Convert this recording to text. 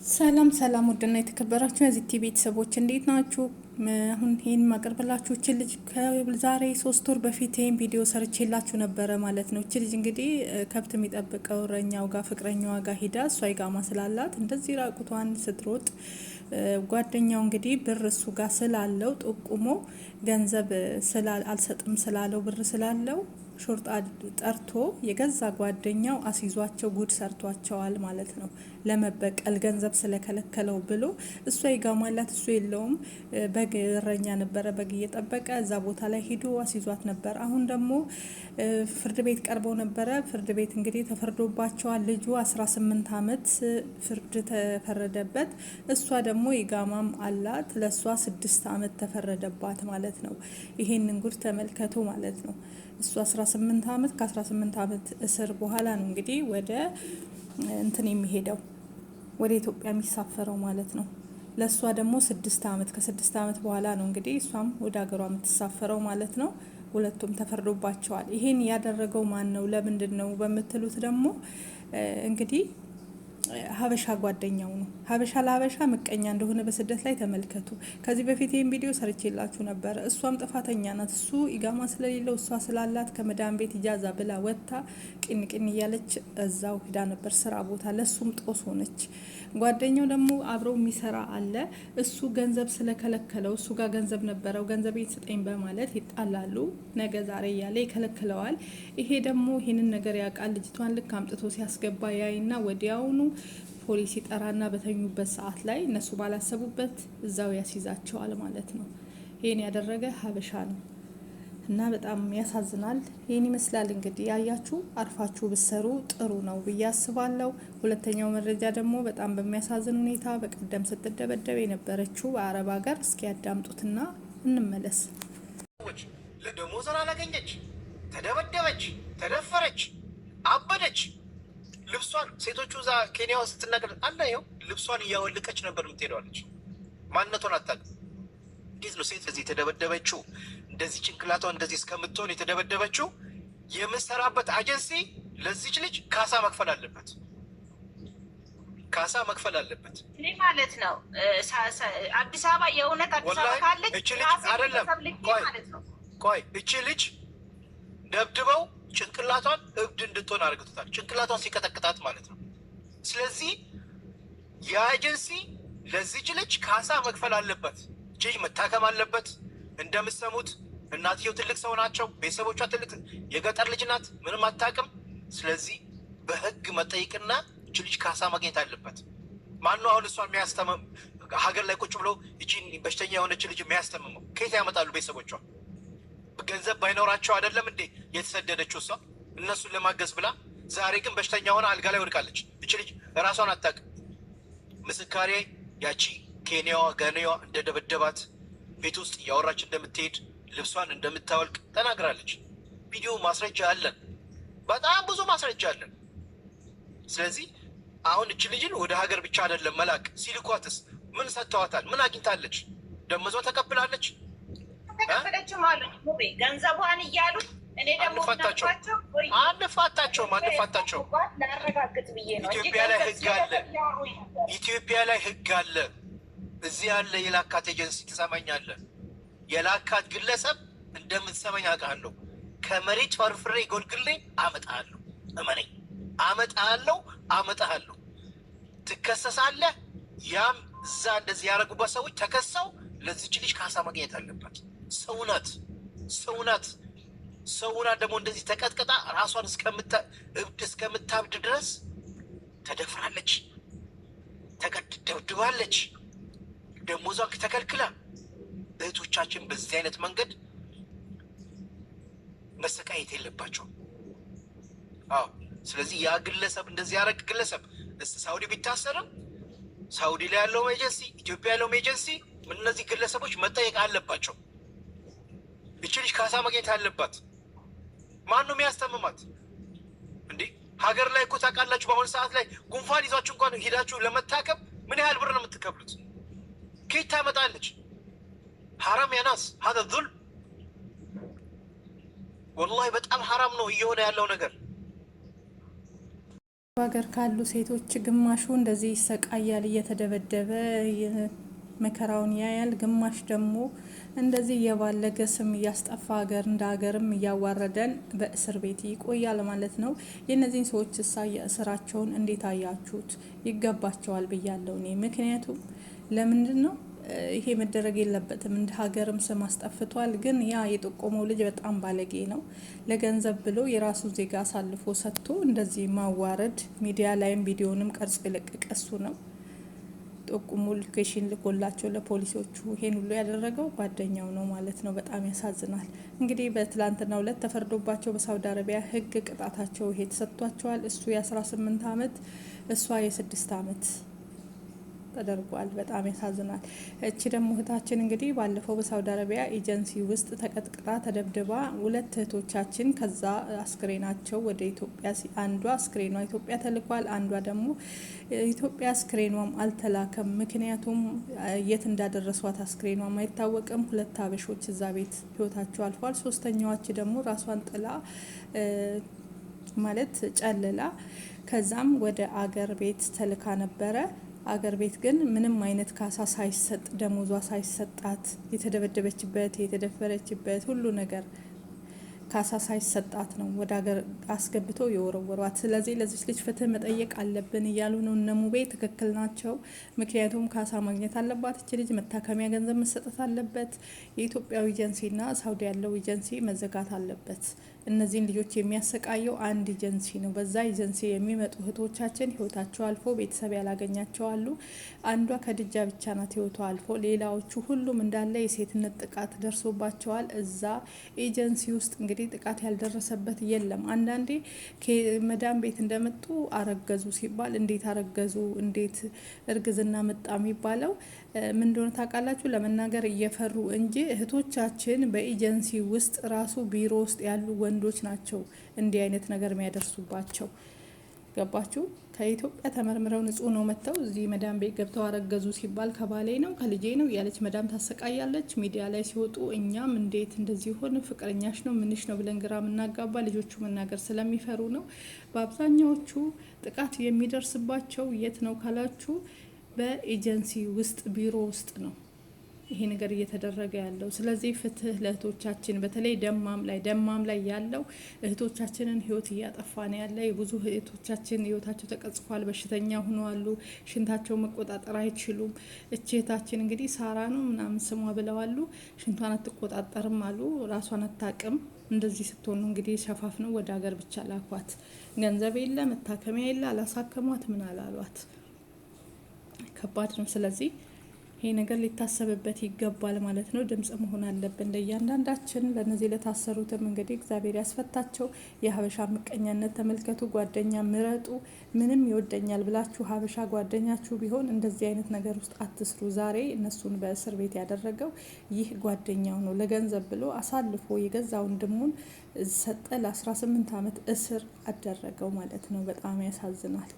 ሰላም ሰላም ውድና የተከበራችሁ የዚህ ቲቪ ቤተሰቦች እንዴት ናችሁ? አሁን ይሄን ማቀርብላችሁ እቺ ልጅ ከዛሬ 3 ወር በፊት ይሄን ቪዲዮ ሰርቼላችሁ ነበረ ማለት ነው። እቺ ልጅ እንግዲህ ከብት የሚጠብቀው እረኛው ጋር ፍቅረኛዋ ጋር ሂዳ እሷ ይጋማ ስላላት እንደዚህ ራቁቷን ስትሮጥ ጓደኛው እንግዲህ ብር እሱ ጋር ስላለው ጠቁሞ ገንዘብ አልሰጥም ስላለው ብር ስላለው ሾርጣ ጠርቶ የገዛ ጓደኛው አስይዟቸው ጉድ ሰርቷቸዋል ማለት ነው። ለመበቀል ገንዘብ ስለከለከለው ብሎ እሷ ይጋማላት እሱ የለውም። በግ እረኛ ነበረ፣ በግ እየጠበቀ እዛ ቦታ ላይ ሂዶ አስይዟት ነበር። አሁን ደግሞ ፍርድ ቤት ቀርበው ነበረ። ፍርድ ቤት እንግዲህ ተፈርዶባቸዋል። ልጁ 18 አመት ፍርድ ተፈረደበት። እሷ ደግሞ ይጋማም አላት፣ ለእሷ 6 አመት ተፈረደባት ማለት ነው። ይሄንን ጉድ ተመልከቱ ማለት ነው። እሱ 18 አመት ከ18 አመት እስር በኋላ ነው እንግዲህ ወደ እንትን የሚሄደው ወደ ኢትዮጵያ የሚሳፈረው ማለት ነው። ለእሷ ደግሞ 6 አመት ከ6 አመት በኋላ ነው እንግዲህ እሷም ወደ ሀገሯ የምትሳፈረው ማለት ነው። ሁለቱም ተፈርዶባቸዋል። ይሄን ያደረገው ማን ነው ለምንድን ነው በምትሉት ደግሞ እንግዲህ ሀበሻ ጓደኛው ነው። ሀበሻ ለሀበሻ ምቀኛ እንደሆነ በስደት ላይ ተመልከቱ። ከዚህ በፊት ይህን ቪዲዮ ሰርቼላችሁ ነበረ። እሷም ጥፋተኛ ናት። እሱ ኢጋማ ስለሌለው እሷ ስላላት ከመዳን ቤት ኢጃዛ ብላ ወጥታ ቅን እያለች እዛው ሂዳ ነበር ስራ ቦታ። ለሱም ጦስ ሆነች። ጓደኛው ደግሞ አብረው የሚሰራ አለ። እሱ ገንዘብ ስለከለከለው እሱ ጋር ገንዘብ ነበረው፣ ገንዘቤን ስጠኝ በማለት ይጣላሉ። ነገ ዛሬ እያለ ይከለክለዋል። ይሄ ደግሞ ይህንን ነገር ያውቃል። ልጅቷን ልክ አምጥቶ ሲያስገባ ያይና ወዲያውኑ ፖሊስ ይጠራና በተኙበት ሰዓት ላይ እነሱ ባላሰቡበት እዛው ያስይዛቸዋል ማለት ነው። ይሄን ያደረገ ሀበሻ ነው እና በጣም ያሳዝናል። ይሄን ይመስላል እንግዲህ ያያችሁ፣ አርፋችሁ ብሰሩ ጥሩ ነው ብዬ አስባለሁ። ሁለተኛው መረጃ ደግሞ በጣም በሚያሳዝን ሁኔታ በቀደም ስትደበደብ የነበረችው በአረብ ሀገር፣ እስኪ ያዳምጡትና እንመለስ። ለደሞዟን አላገኘች፣ ተደበደበች፣ ተደፈረች፣ አበደች። ልብሷን ሴቶቹ እዛ ኬንያ ውስጥ ስትናገር አለ ይኸው ልብሷን እያወለቀች ነበር የምትሄደዋለች። ማንነቷን አታውቅም። እንዴት ነው ሴት እዚህ የተደበደበችው? እንደዚህ ጭንቅላቷ እንደዚህ እስከምትሆን የተደበደበችው። የምሰራበት አጀንሲ ለዚች ልጅ ካሳ መክፈል አለበት፣ ካሳ መክፈል አለበት። እኔ ማለት ነው አዲስ አበባ የእውነት አዲስ አበባ ካለች አይደለም። ቆይ እቺ ልጅ ደብድበው ጭንቅላቷን እብድ እንድትሆን አድርገውታል። ጭንቅላቷን ሲቀጠቅጣት ማለት ነው። ስለዚህ የኤጀንሲ ለዚች ልጅ ካሳ መክፈል አለበት። ልጅ መታከም አለበት። እንደምትሰሙት እናትየው ትልቅ ሰው ናቸው። ቤተሰቦቿ ትልቅ የገጠር ልጅ ናት፣ ምንም አታውቅም። ስለዚህ በህግ መጠየቅና እች ልጅ ካሳ ማግኘት አለበት። ማነው አሁን እሷን የሚያስተምም ሀገር ላይ ቁጭ ብሎ እቺን በሽተኛ የሆነች ልጅ የሚያስተምመው? ከየት ያመጣሉ ቤተሰቦቿ? ገንዘብ ባይኖራቸው አይደለም እንዴ የተሰደደችው እሷ እነሱን ለማገዝ ብላ። ዛሬ ግን በሽተኛ ሆነ አልጋ ላይ ወድቃለች። እች ልጅ እራሷን አታውቅም። ምስካሬ ያቺ ኬንያዋ ገኔዋ እንደደበደባት ቤት ውስጥ እያወራች እንደምትሄድ ልብሷን እንደምታወልቅ ተናግራለች። ቪዲዮ ማስረጃ አለን፣ በጣም ብዙ ማስረጃ አለን። ስለዚህ አሁን እች ልጅን ወደ ሀገር ብቻ አይደለም መላክ፣ ሲልኳትስ ምን ሰጥተዋታል? ምን አግኝታለች? ደመወዟ ተቀብላለች? ተከፈለችው ማለት ነው ገንዘቧን እያሉ እኔ ደግሞ አንፋታቸውም። ላረጋግጥ ብዬ ነው። ኢትዮጵያ ላይ ህግ አለ፣ ኢትዮጵያ ላይ ህግ አለ። እዚህ ያለ የላካት ኤጀንሲ ትሰማኛለህ? የላካት ግለሰብ እንደምትሰማኝ አውቃለሁ። ከመሬት ፈርፍሬ ጎልግሌ አመጣለሁ፣ እመነኝ፣ አመጣለሁ። ትከሰሳለህ። ያም እዛ እንደዚህ ያደረጉባት ሰዎች ተከሰው ለዚች ልጅ ካሳ ማግኘት አለባት። ሰውናት ደግሞ እንደዚህ ተቀጥቅጣ ራሷን እስከምታብድ ድረስ ተደፍራለች፣ ደብድባለች፣ ደሞዟን ተከልክላ። እህቶቻችን በዚህ አይነት መንገድ መሰቃየት የለባቸውም። አዎ። ስለዚህ ያ ግለሰብ እንደዚህ ያደረግ ግለሰብ ሳውዲ ቢታሰርም ሳውዲ ላይ ያለው ኤጀንሲ፣ ኢትዮጵያ ያለው ኤጀንሲ እነዚህ ግለሰቦች መጠየቅ አለባቸው። እቺ ልጅ ካሳ ማግኘት አለባት። ማን ነው የሚያስተምማት እንዴ? ሀገር ላይ እኮ ታውቃላችሁ፣ በአሁኑ ሰዓት ላይ ጉንፋን ይዟችሁ እንኳን ሄዳችሁ ለመታከም ምን ያህል ብር ነው የምትከፍሉት? ከየት ታመጣለች? ሐራም ያናስ ሀደ ዙልም። ወላሂ በጣም ሐራም ነው እየሆነ ያለው ነገር። ሀገር ካሉ ሴቶች ግማሹ እንደዚህ ይሰቃያል እየተደበደበ መከራውን ያያል። ግማሽ ደግሞ እንደዚህ እየባለገ ስም እያስጠፋ ሀገር እንደ ሀገርም እያዋረደን በእስር ቤት ይቆያል ማለት ነው። የእነዚህን ሰዎች እስራቸውን እንዴት አያችሁት? ይገባቸዋል ብያለሁ እኔ። ምክንያቱም ለምንድን ነው ይሄ መደረግ የለበትም። እንደ ሀገርም ስም አስጠፍቷል። ግን ያ የጠቆመው ልጅ በጣም ባለጌ ነው። ለገንዘብ ብሎ የራሱ ዜጋ አሳልፎ ሰጥቶ እንደዚህ ማዋረድ፣ ሚዲያ ላይም ቪዲዮንም ቀርጾ የለቀቀ እሱ ነው። ጠቁሞ ሎኬሽን ልኮላቸው ለፖሊሶቹ ይሄን ሁሉ ያደረገው ጓደኛው ነው ማለት ነው። በጣም ያሳዝናል። እንግዲህ በትላንትናው ዕለት ተፈርዶባቸው በሳውዲ አረቢያ ሕግ ቅጣታቸው ይሄ ተሰጥቷቸዋል። እሱ የ18 አመት እሷ የ6 አመት ተደርጓል። በጣም ያሳዝናል። እቺ ደግሞ እህታችን እንግዲህ ባለፈው በሳውዲ አረቢያ ኤጀንሲ ውስጥ ተቀጥቅጣ ተደብድባ 2 እህቶቻችን ከዛ አስክሬናቸው ወደ ኢትዮጵያ አንዷ አስክሬኗ ኢትዮጵያ ተልኳል። አንዷ ደግሞ ኢትዮጵያ አስክሬኗም አልተላከም። ምክንያቱም የት እንዳደረሷት አስክሬኗም አይታወቅም። 2 አበሾች እዛ ቤት ህይወታቸው አልፏል። 3ኛዋች ደግሞ ራሷን ጥላ ማለት ጨልላ ከዛም ወደ አገር ቤት ተልካ ነበረ። አገር ቤት ግን ምንም አይነት ካሳ ሳይሰጥ ደሞዟ ሳይሰጣት የተደበደበችበት የተደፈረችበት ሁሉ ነገር ካሳ ሳይሰጣት ነው ወደ ሀገር አስገብተው የወረወሯት። ስለዚህ ለዚች ልጅ ፍትህ መጠየቅ አለብን እያሉ ነው እነ ሙቤ። ትክክል ናቸው። ምክንያቱም ካሳ ማግኘት አለባት እች ልጅ። መታከሚያ ገንዘብ መሰጠት አለበት። የኢትዮጵያዊ ኤጀንሲና ሳውዲ ያለው ኤጀንሲ መዘጋት አለበት። እነዚህን ልጆች የሚያሰቃየው አንድ ኤጀንሲ ነው። በዛ ኤጀንሲ የሚመጡ እህቶቻችን ህይወታቸው አልፎ ቤተሰብ ያላገኛቸው አሉ። አንዷ ከድጃ ብቻ ናት ህይወቷ አልፎ፣ ሌላዎቹ ሁሉም እንዳለ የሴትነት ጥቃት ደርሶባቸዋል። እዛ ኤጀንሲ ውስጥ እንግዲህ ጥቃት ያልደረሰበት የለም። አንዳንዴ ከመዳም ቤት እንደመጡ አረገዙ ሲባል እንዴት አረገዙ እንዴት እርግዝና መጣ የሚባለው ምን እንደሆነ ታውቃላችሁ? ለመናገር እየፈሩ እንጂ እህቶቻችን በኤጀንሲ ውስጥ ራሱ ቢሮ ውስጥ ያሉ ወንዶች ናቸው እንዲህ አይነት ነገር የሚያደርሱባቸው። ገባችሁ? ከኢትዮጵያ ተመርምረው ንጹህ ነው መጥተው እዚህ መዳም ቤት ገብተው አረገዙ ሲባል ከባሌ ነው ከልጄ ነው ያለች መዳም ታሰቃያለች። ሚዲያ ላይ ሲወጡ እኛም እንዴት እንደዚህ ሆነ ፍቅረኛሽ ነው ምንሽ ነው ብለን ግራ ምናጋባ። ልጆቹ መናገር ስለሚፈሩ ነው። በአብዛኛዎቹ ጥቃት የሚደርስባቸው የት ነው ካላችሁ በኤጀንሲ ውስጥ ቢሮ ውስጥ ነው ይሄ ነገር እየተደረገ ያለው። ስለዚህ ፍትህ ለእህቶቻችን፣ በተለይ ደማም ላይ ያለው እህቶቻችንን ህይወት እያጠፋ ነው ያለ። የብዙ እህቶቻችን ህይወታቸው ተቀጽፏል። በሽተኛ ሆነዋሉ። ሽንታቸው መቆጣጠር አይችሉም። እህታችን እንግዲህ ሳራ ነው ምናምን ስሟ ብለዋሉ። ሽንቷን አትቆጣጠርም አሉ። ራሷን አታቅም። እንደዚህ ስትሆኑ እንግዲህ ሸፋፍ ነው ወደ ሀገር ብቻ ላኳት። ገንዘብ የለ መታከሚያ የለ አላሳከሟት ምን አላሏት። ከባድ ነው። ስለዚህ ይሄ ነገር ሊታሰብበት ይገባል ማለት ነው። ድምጽ መሆን አለብን ለእያንዳንዳችን። ለነዚህ ለታሰሩትም እንግዲህ እግዚአብሔር ያስፈታቸው። የሀበሻ ምቀኛነት ተመልከቱ። ጓደኛ ምረጡ። ምንም ይወደኛል ብላችሁ ሀበሻ ጓደኛችሁ ቢሆን እንደዚህ አይነት ነገር ውስጥ አትስሩ። ዛሬ እነሱን በእስር ቤት ያደረገው ይህ ጓደኛው ነው። ለገንዘብ ብሎ አሳልፎ የገዛ ወንድሙን ሰጠ። ለ18 አመት እስር አደረገው ማለት ነው። በጣም ያሳዝናል።